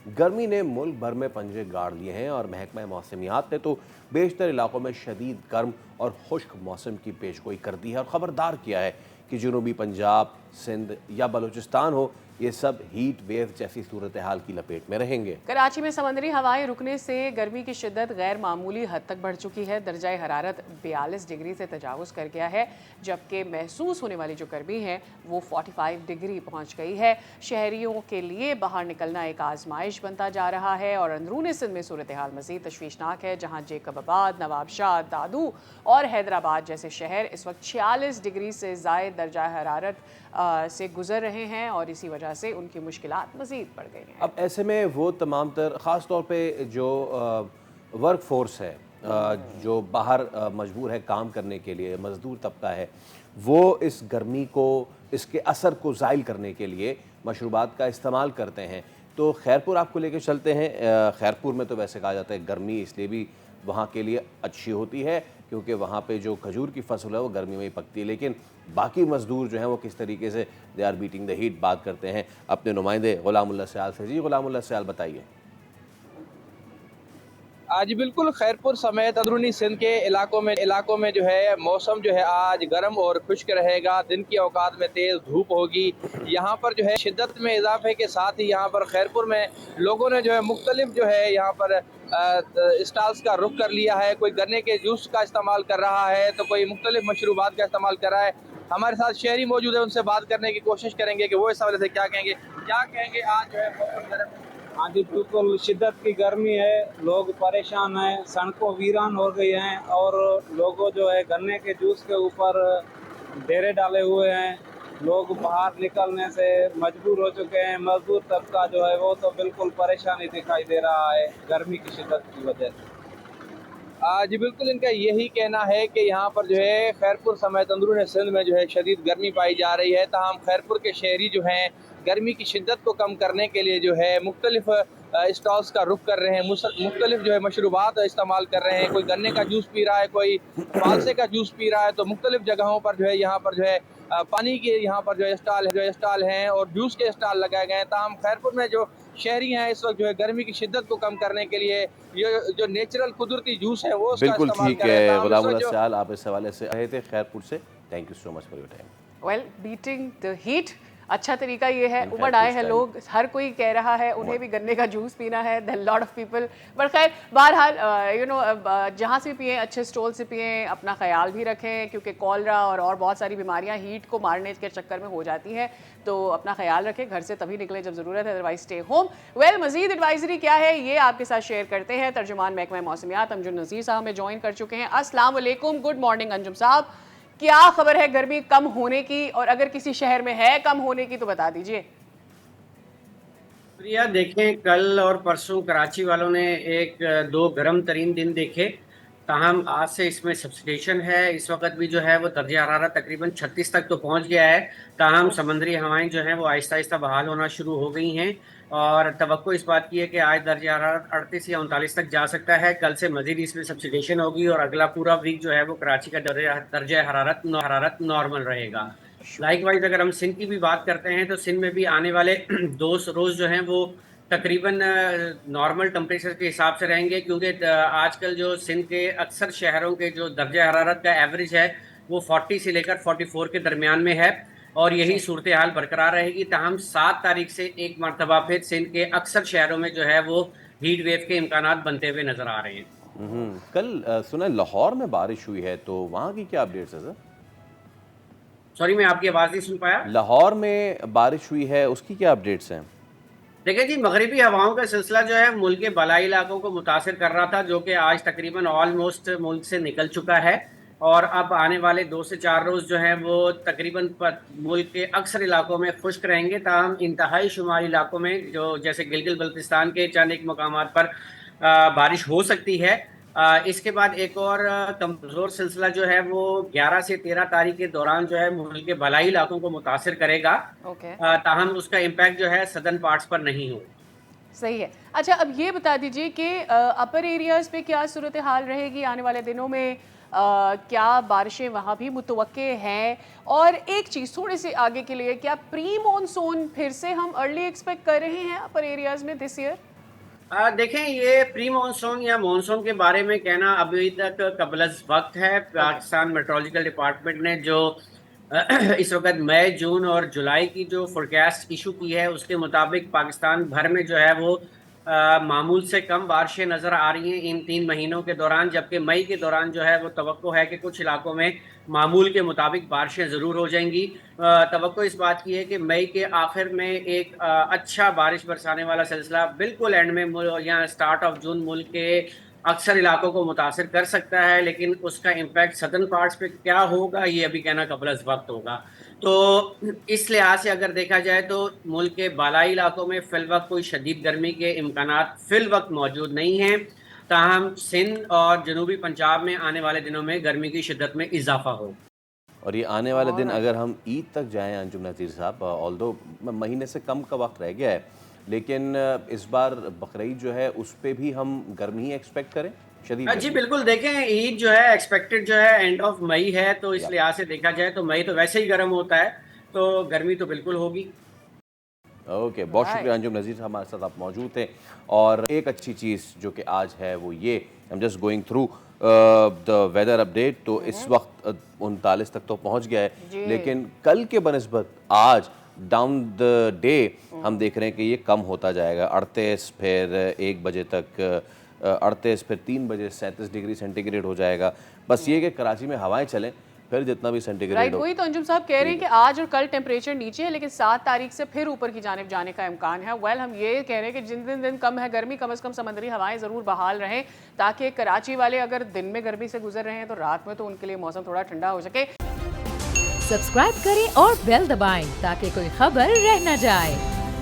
गर्मी ने मुल्क भर में पंजे गाड़ लिए हैं और महकमा मौसमियात ने तो बेशतर इलाकों में शदीद गर्म और खुश्क मौसम की पेशगोई कर दी है और ख़बरदार किया है कि जनूबी पंजाब, सिंध या बलूचिस्तान हो, ये सब हीट वेव जैसी सूरत हाल की लपेट में रहेंगे। कराची में समुद्री हवाएं रुकने से गर्मी की शिद्दत गैर मामूली हद तक बढ़ चुकी है। दर्जाए हरारत 42 डिग्री से तजावुज़ कर गया है, जबकि महसूस होने वाली जो गर्मी है वो 45 डिग्री पहुंच गई है। शहरियों के लिए बाहर निकलना एक आजमाइश बनता जा रहा है और अंदरूनी सिंध में सूरत हाल मज़ीद तशवीशनाक है, जहाँ जेकबाबाद, नवाबशाह, दादू और हैदराबाद जैसे शहर इस वक्त 46 डिग्री से ज़ायद दर्जा हरारत से गुजर रहे हैं और इसी वजह से उनकी मुश्किलात मज़ीद बढ़ गई हैं। अब ऐसे में वो तमाम तर ख़ास तौर पे जो वर्क फोर्स है, जो बाहर मजबूर है काम करने के लिए, मज़दूर तबका है, वो इस गर्मी को, इसके असर को ज़ाइल करने के लिए मशरूबात का इस्तेमाल करते हैं। तो खैरपुर आपको लेके चलते हैं। खैरपुर में तो वैसे कहा जाता है गर्मी इसलिए भी वहाँ के लिए अच्छी होती है क्योंकि वहाँ पे जो खजूर की फसल है वो गर्मी में ही पकती है, लेकिन बाकी मज़दूर जो हैं वो किस तरीके से they are beating the heat बात करते हैं अपने नुमाइंदे ग़ुलामुल्लाह सयाल से। जी ग़ुलामुल्लाह सयाल, बताइए। आज बिल्कुल खैरपुर समेत अंदरूनी सिंध के इलाकों में जो है मौसम जो है आज गर्म और खुश्क रहेगा। दिन की औकात में तेज़ धूप होगी। यहाँ पर जो है शिद्दत में इजाफे के साथ ही यहाँ पर खैरपुर में लोगों ने जो है मुख्तलिफ जो है यहाँ पर स्टॉल्स का रुख कर लिया है। कोई गन्ने के जूस का इस्तेमाल कर रहा है तो कोई मुख्तलिफ मशरूबात का इस्तेमाल कर रहा है। हमारे साथ शहरी मौजूद है, उनसे बात करने की कोशिश करेंगे कि वो इस हवाले से क्या कहेंगे आज जो है मौसम गर्म। हाँ जी, बिल्कुल शिद्दत की गर्मी है, लोग परेशान हैं, सड़कों वीरान हो गई हैं और लोगों जो है गन्ने के जूस के ऊपर डेरे डाले हुए हैं। लोग बाहर निकलने से मजबूर हो चुके हैं। मजदूर तबका जो है वो तो बिल्कुल परेशानी दिखाई दे रहा है गर्मी की शिद्दत की वजह से। जी बिल्कुल, इनका यही कहना है कि यहाँ पर जो है खैरपुर समेत अंदरून सिंध में जो है शदीद गर्मी पाई जा रही है। ताहम खैरपुर के शहरी जो हैं गर्मी की शिद्दत को कम करने के लिए जो है मुख्तलिफ स्टॉल्स का रुख कर रहे हैं, मुख्तलिफ जो है मशरूबात इस्तेमाल कर रहे हैं। कोई गन्ने का जूस पी रहा है, कोई फालसे का जूस पी रहा है। तो मुख्तलिफ जगहों पर जो है यहाँ पर जो है पानी के यहाँ पर जो है स्टॉल हैं और जूस के स्टॉल लगाए गए हैं। ताहम खैरपुर में जो शहरी हैं इस वक्त जो है गर्मी की शिद्दत को कम करने के लिए ये जो नेचुरल कुदरती जूस है वो उसका बिल्कुल इस्तेमाल ठीक कर रहे हैं। है ग़ुलामुल्लाह सयाल, आप इस हवाले से आए थे खैरपुर से। Thank you so much for your time. Well, beating the heat अच्छा तरीका ये है। उमड़ आए हैं लोग, हर कोई कह रहा है उन्हें भी गन्ने का जूस पीना है, the lot of people. But खैर बहरहाल जहाँ से पिएँ अच्छे स्टॉल से पिएँ, अपना ख्याल भी रखें क्योंकि कॉलरा और बहुत सारी बीमारियाँ हीट को मारने के चक्कर में हो जाती हैं। तो अपना ख्याल रखें, घर से तभी निकलें जब ज़रूरत है, अदरवाइज स्टे होम। वेल, मज़ीद एडवाइजरी क्या है ये आपके साथ शेयर करते हैं। तर्जुमान महकमा मौसमियात अंजुम नज़ीर साहब हमें ज्वाइन कर चुके हैं। अस्सलाम वालेकुम, गुड मॉर्निंग अंजुम साहब। क्या खबर है गर्मी कम होने की, और अगर किसी शहर में है कम होने की तो बता दीजिए। प्रिया, देखें कल और परसों कराची वालों ने एक दो गर्म तरीन दिन देखे। ताहम आज से इसमें सब्सिडेशन है। इस वक्त भी जो है वो दर्जा हरारत तकरीबन 36 तक तो पहुंच गया है। ताहम समंदरी हवाएं जो हैं वो आहिस्ता आहिस्ता बहाल होना शुरू हो गई हैं और तवक्को इस बात की है कि आज दर्जा हरारत 38 या 39 तक जा सकता है। कल से मजीद इसमें सब्सिडेशन होगी और अगला पूरा वीक जो है वो कराची का दर्जा हरारत नॉर्मल रहेगा। लाइकवाइज अगर हम सिंध की भी बात करते हैं तो सिंध में भी आने वाले 2 रोज़ जो हैं वो तकरीबन नॉर्मल टेम्परेचर के हिसाब से रहेंगे क्योंकि आजकल जो सिंध के अक्सर शहरों के जो दर्जा हरारत का एवरेज है वो 40 से लेकर 44 के दरमियान में है और यही सूरत हाल बरकरार रहेगी। ताहम 7 तारीख से एक मरतबा फिर सिंध के अक्सर शहरों में जो है वो हीट वेव के इम्कानात बनते हुए नजर आ रहे हैं। कल सुना लाहौर में बारिश हुई है, तो वहाँ की क्या अपडेट्स है सर? सॉरी, मैं आपकी आवाज़ नहीं सुन पाया। लाहौर में बारिश हुई है, उसकी क्या अपडेट्स हैं? देखिए जी, मगरिबी हवाओं का सिलसिला जो है मुल्क के बलाई इलाकों को मुतासिर कर रहा था, जो कि आज तकरीबन ऑलमोस्ट मुल्क से निकल चुका है और अब आने वाले 2 से 4 रोज़ जो है वो तकरीबन मुल्क के अक्सर इलाकों में खुश्क रहेंगे। ताहम इंतहाई शुमाली इलाकों में जो जैसे गिलगित बल्तिस्तान के चंद एक मकामात पर बारिश हो सकती है। इसके बाद एक और कमज़ोर सिलसिला जो है वो 11 से 13 तारीख के दौरान जो है मुल्क के भलाई इलाकों को मुतासिर करेगा। ताहम उसका इम्पैक्ट जो है सदर्न पार्ट्स पर नहीं हो। सही है। अच्छा, अब ये बता दीजिए कि अपर एरियाज़ पे क्या सूरत हाल रहेगी आने वाले दिनों में? क्या बारिशें वहाँ भी मुतवक्के हैं? और एक चीज़ थोड़ी सी आगे के लिए, क्या प्री मॉनसून फिर से हम अर्ली एक्सपेक्ट कर रहे हैं अपर एरियाज़ में दिस ईयर? देखें, ये प्री मानसून या मानसून के बारे में कहना अभी तक कबलस वक्त है। पाकिस्तान मेट्रोलॉजिकल डिपार्टमेंट ने जो इस वक्त मई, जून और जुलाई की जो फोरकास्ट इशू की है, उसके मुताबिक पाकिस्तान भर में जो है वो मामूल से कम बारिशें नज़र आ रही हैं इन 3 महीनों के दौरान, जबकि मई के दौरान जो है वो तवक्को है कि कुछ इलाकों में मामूल के मुताबिक बारिशें ज़रूर हो जाएंगी। तवक्को इस बात की है कि मई के आखिर में एक अच्छा बारिश बरसाने वाला सिलसिला बिल्कुल एंड में या स्टार्ट ऑफ जून मुल्क के अक्सर इलाकों को मुतासर कर सकता है, लेकिन उसका इम्पैक्ट सदर्न पार्ट्स पे क्या होगा ये अभी कहना कबल वक्त होगा। तो इस लिहाज से अगर देखा जाए तो मुल्क के बालाई इलाकों में फिल वक्त कोई शदीद गर्मी के इम्कानात फिल वक्त मौजूद नहीं हैं, ताहम सिंध और जनूबी पंजाब में आने वाले दिनों में गर्मी की शिद्दत में इजाफा हो। और ये आने वाले दिन अगर हम ईद तक जाएं अंजुम नज़ीर साहब, ऑल्दो महीने से कम का वक्त रह गया है, लेकिन इस बार बकरीद जो है उस पे भी हम गर्मी ही एक्सपेक्ट करें शदीद? जी बिल्कुल, देखें ईद जो है एक्सपेक्टेड जो है एंड ऑफ मई है, तो इस लिहाज से देखा जाए तो मई तो वैसे ही गर्म होता है, तो गर्मी तो बिल्कुल होगी। ओके, बहुत शुक्रिया अंजुम नज़ीर, हमारे साथ आप मौजूद थे। और एक अच्छी चीज़ जो कि आज है वो ये, I am just going through the weather update, तो इस वक्त 39 तक तो पहुंच गया है, लेकिन कल के बनस्बत आज डाउन द डे हम देख रहे हैं कि ये कम होता जाएगा। 38, फिर 1 बजे तक 38, फिर 3 बजे 37 डिग्री सेंटीग्रेड हो जाएगा। बस ये कि कराची में हवाएं चलें, फिर जितना भी सेंटीग्रेड हो। वही तो अंजुम साहब कह रहे हैं कि आज और कल टेम्परेचर नीचे है, लेकिन 7 तारीख से फिर ऊपर की जानिब जाने का इम्कान है। वेल, हम ये कह रहे हैं कि जिन दिन कम है गर्मी, कम से कम समंदरी हवाएं ज़रूर बहाल रहें, ताकि कराची वाले अगर दिन में गर्मी से गुजर रहे हैं तो रात में तो उनके लिए मौसम थोड़ा ठंडा हो सके। सब्सक्राइब करें और बेल दबाएं ताकि कोई खबर रह न जाए।